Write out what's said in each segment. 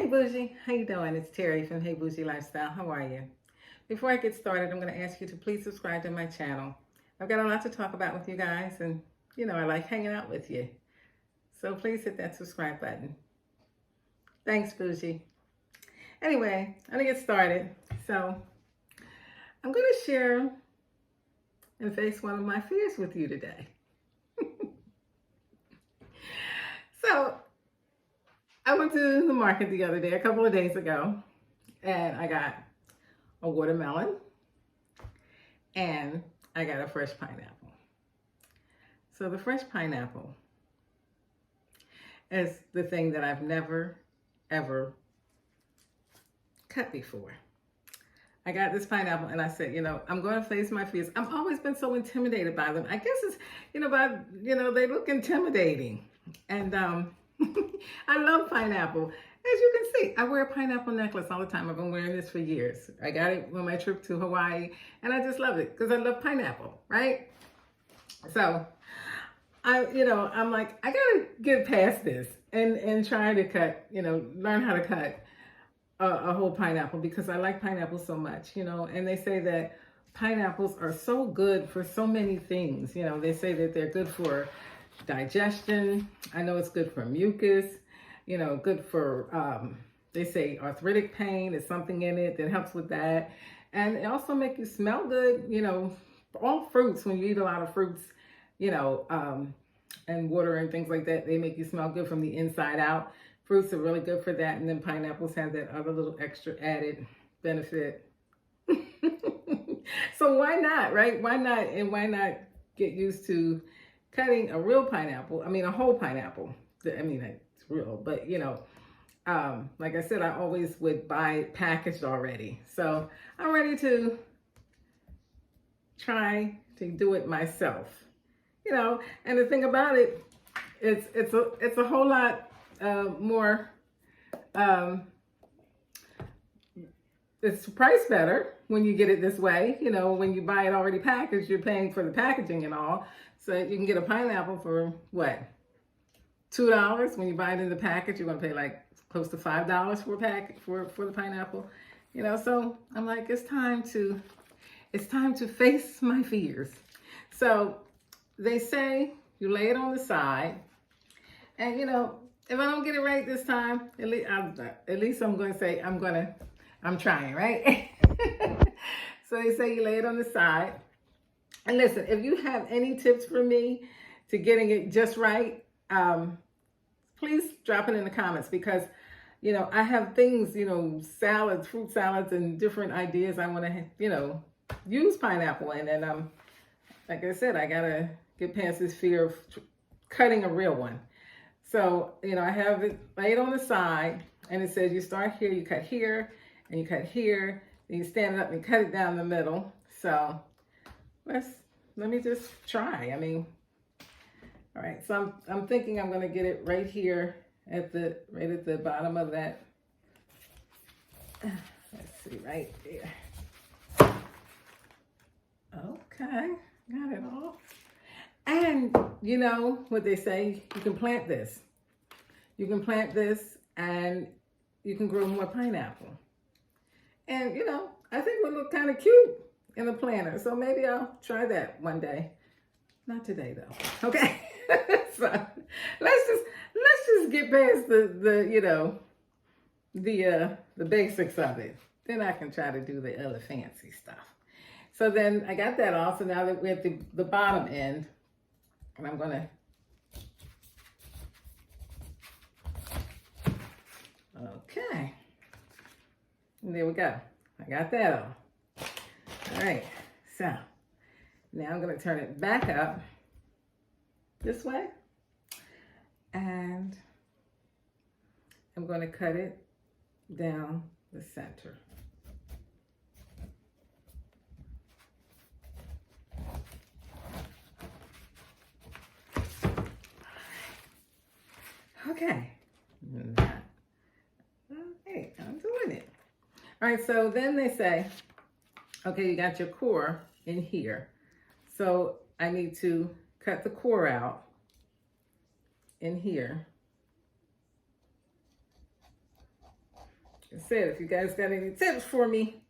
Bougie, how you doing? It's Terry from Hey Bougie Lifestyle. How are you? Before I get started, I'm going to ask you to please subscribe to my channel. I've got a lot to talk about with you guys, and I like hanging out with you. So please hit that subscribe button. Thanks, Bougie. Anyway, I'm going to get started. So I'm going to share and face one of my fears with you today. So I went to the market the other day, a couple of days ago, and I got a watermelon and I got a fresh pineapple. So the fresh pineapple is the thing that I've never, ever cut before. I got this pineapple and I said, I'm going to face my fears. I've always been so intimidated by them. I guess it's, they look intimidating. And I love pineapple. As you can see, I wear a pineapple necklace all the time. I've been wearing this for years. I got it on my trip to Hawaii, and I just love it because I love pineapple, right? So I'm like, I gotta get past this and try to cut, learn how to cut a whole pineapple because I like pineapple so much, and they say that pineapples are so good for so many things. They say that they're good for digestion. I know it's good for mucus, good for, they say arthritic pain is something in it that helps with that. And it also make you smell good, all fruits, when you eat a lot of fruits, and water and things like that, they make you smell good from the inside out. Fruits are really good for that. And then pineapples have that other little extra added benefit. So why not, right? Why not? And why not get used to cutting a real pineapple? I mean, a whole pineapple. I mean, it's real, but like I said, I always would buy packaged already. So I'm ready to try to do it myself. And the thing about it, it's a whole lot more. It's priced better when you get it this way. When you buy it already packaged, you're paying for the packaging and all. So you can get a pineapple for what? $2. When you buy it in the package, you're gonna pay like close to $5 for a pack for the pineapple. So I'm like, it's time to face my fears. So they say you lay it on the side, and if I don't get it right this time, at least I'm going to say I'm trying, right? So they say you lay it on the side. And listen, if you have any tips for me to getting it just right, please drop it in the comments because, I have things, salads, fruit salads, and different ideas I want to, use pineapple in. And like I said, I got to get past this fear of cutting a real one. So, I have it laid on the side, and it says you start here, you cut here, and you cut here, then you stand it up and cut it down the middle. So let me just try. All right, so I'm thinking I'm gonna get it right here at the bottom of that. Let's see, right there. Okay, got it all. And you know what they say, you can plant this. You can plant this and you can grow more pineapple. And I think it would look kind of cute in a planter. So maybe I'll try that one day. Not today though. Okay. So let's just get past the basics of it. Then I can try to do the other fancy stuff. So then I got that off. So now that we're at the bottom end, and I'm gonna okay. And there we go. I got that off. All right. So now I'm gonna turn it back up this way, and I'm going to cut it down the center. Okay. Okay, I'm doing it. All right, so then they say, okay, you got your core in here. So I need to cut the core out in here. I said, if you guys got any tips for me,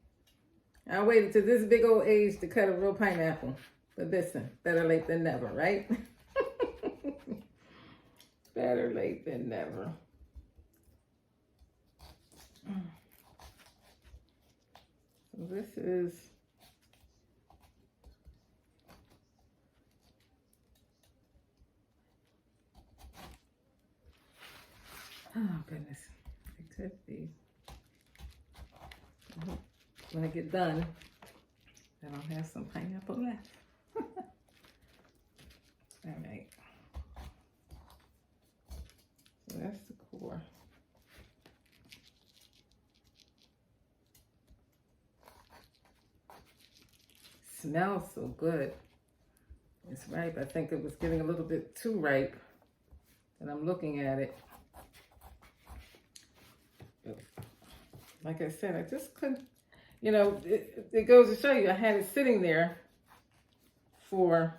I waited to this big old age to cut a real pineapple. But listen, better late than never, right? Better late than never. So this is oh goodness, it could be. When I get done, then I'll have some pineapple left. All right. So that's the core. Smells so good. It's ripe. I think it was getting a little bit too ripe. And I'm looking at it. Like I said, I just couldn't, you know, it goes to show you, I had it sitting there for,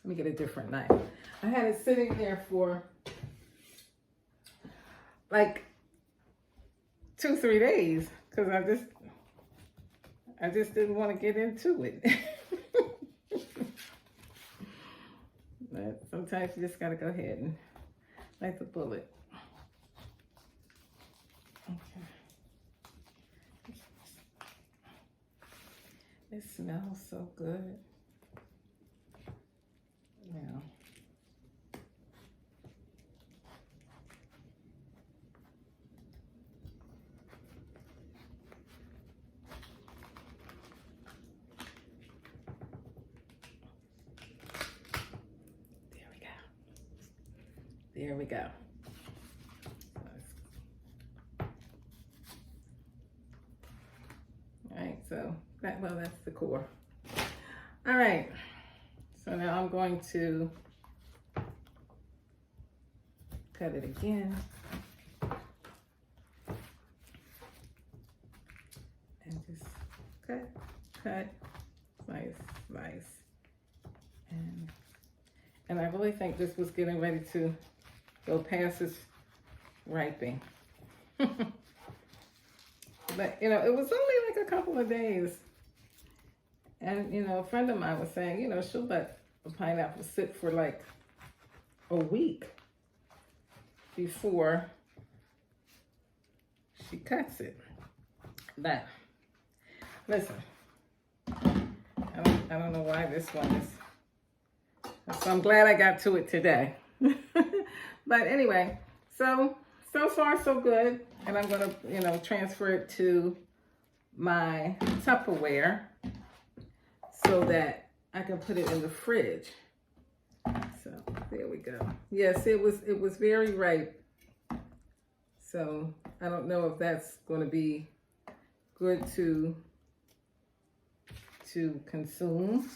let me get a different knife. I had it sitting there for like 2-3 days because I just didn't want to get into it. But sometimes you just got to go ahead and bite the bullet. Okay. It smells so good. Now, there we go. All right, so that's the core. All right, so now I'm going to cut it again. And just cut, slice. And I really think this was getting ready to go past its ripening. But, you know, it was only like a couple of days. And, you know, a friend of mine was saying, you know, she'll let a pineapple sit for like a week before she cuts it. But, listen, I don't know why this one is. So I'm glad I got to it today. But anyway, so far so good. And I'm going to, you know, transfer it to my Tupperware so that I can put it in the fridge. So there we go. Yes, it was very ripe. So I don't know if that's going to be good to consume.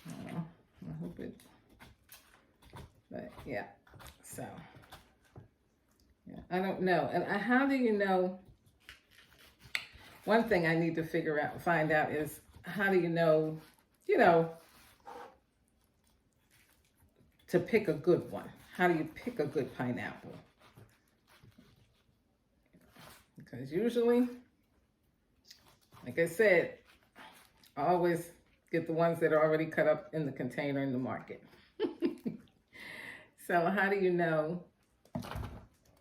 I hope it, but yeah, so, yeah, I don't know. And how do you know, one thing I need to find out is, how do you know, to pick a good one? How do you pick a good pineapple? Because usually, like I said, I always get the ones that are already cut up in the container in the market. So how do you know,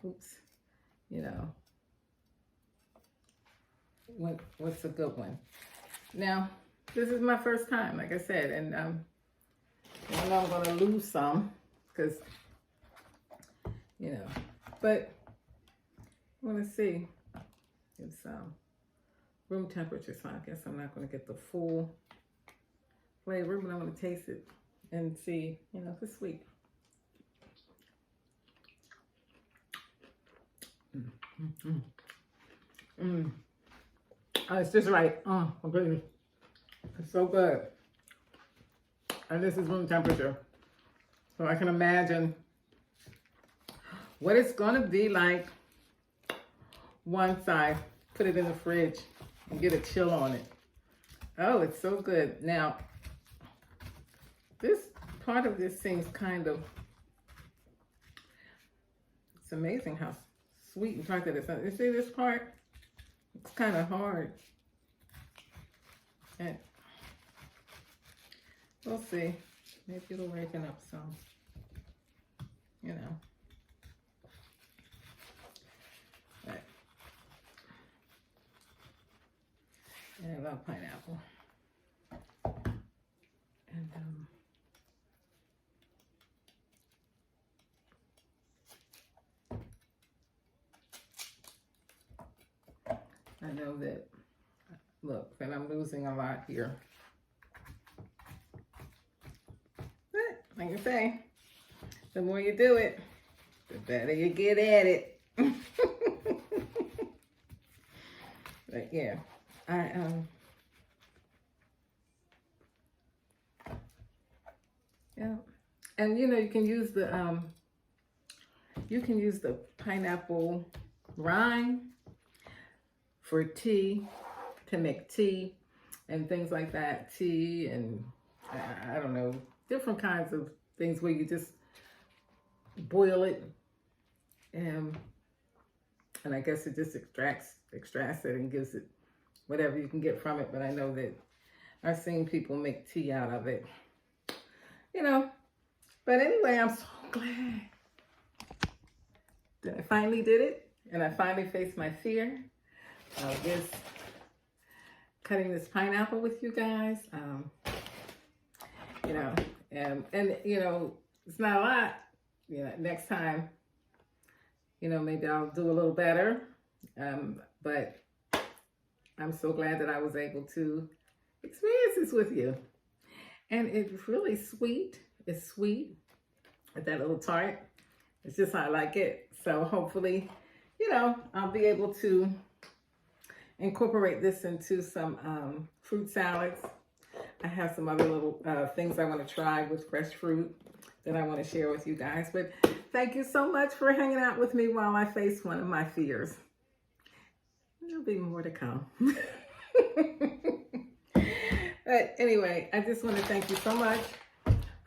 you know, what's a good one? Now, this is my first time, like I said, and I know I'm going to lose some because, you know, but I want to see. It's room temperature, so I guess I'm not going to get the full flavor, but I'm going to taste it and see, you know, if it's sweet. Oh, it's just right. Oh, my goodness. It's so good. And this is room temperature. So I can imagine what it's going to be like once I put it in the fridge and get a chill on it. Oh, it's so good. Now, this part of this seems kind of, it's amazing how sweet part that it's not. You see this part? It's kind of hard. And we'll see. Maybe it'll ripen up some. You know. But, and I love pineapple. And I know that, look, that I'm losing a lot here. But, like I say, the more you do it, the better you get at it. But yeah, yeah, and you know you can use the pineapple rind for tea, to make tea and things like that. Tea and I don't know, different kinds of things where you just boil it and I guess it just extracts it and gives it whatever you can get from it. But I know that I've seen people make tea out of it, you know. But anyway, I'm so glad that I finally did it and I finally faced my fear of this, cutting this pineapple with you guys. You know, and you know, it's not a lot. You know, next time, you know, maybe I'll do a little better. But I'm so glad that I was able to experience this with you. And it's really sweet. It's sweet. With that little tart. It's just how I like it. So hopefully, you know, I'll be able to incorporate this into some fruit salads. I have some other little things I want to try with fresh fruit that I want to share with you guys. But thank you so much for hanging out with me while I face one of my fears. There'll be more to come. But anyway, I just want to thank you so much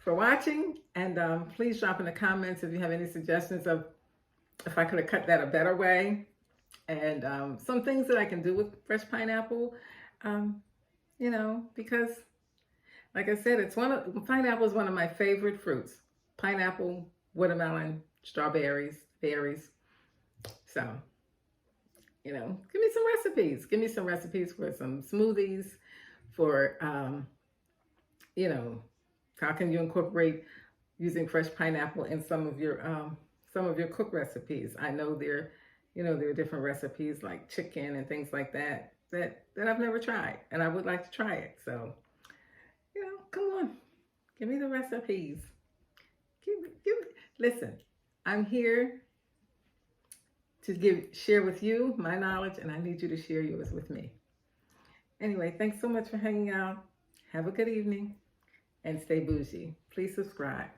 for watching. And please drop in the comments if you have any suggestions of if I could have cut that a better way. And some things that I can do with fresh pineapple. You know, because like I said, pineapple is one of my favorite fruits. Pineapple, watermelon, strawberries, berries. So, you know, give me some recipes. Give me some recipes for some smoothies, for, you know, how can you incorporate using fresh pineapple in some of your cook recipes. I know there are different recipes like chicken and things like that I've never tried, and I would like to try it. So, you know, come on, give me the recipes. Listen, I'm here to share with you my knowledge, and I need you to share yours with me. Anyway, thanks so much for hanging out. Have a good evening and stay bougie. Please subscribe.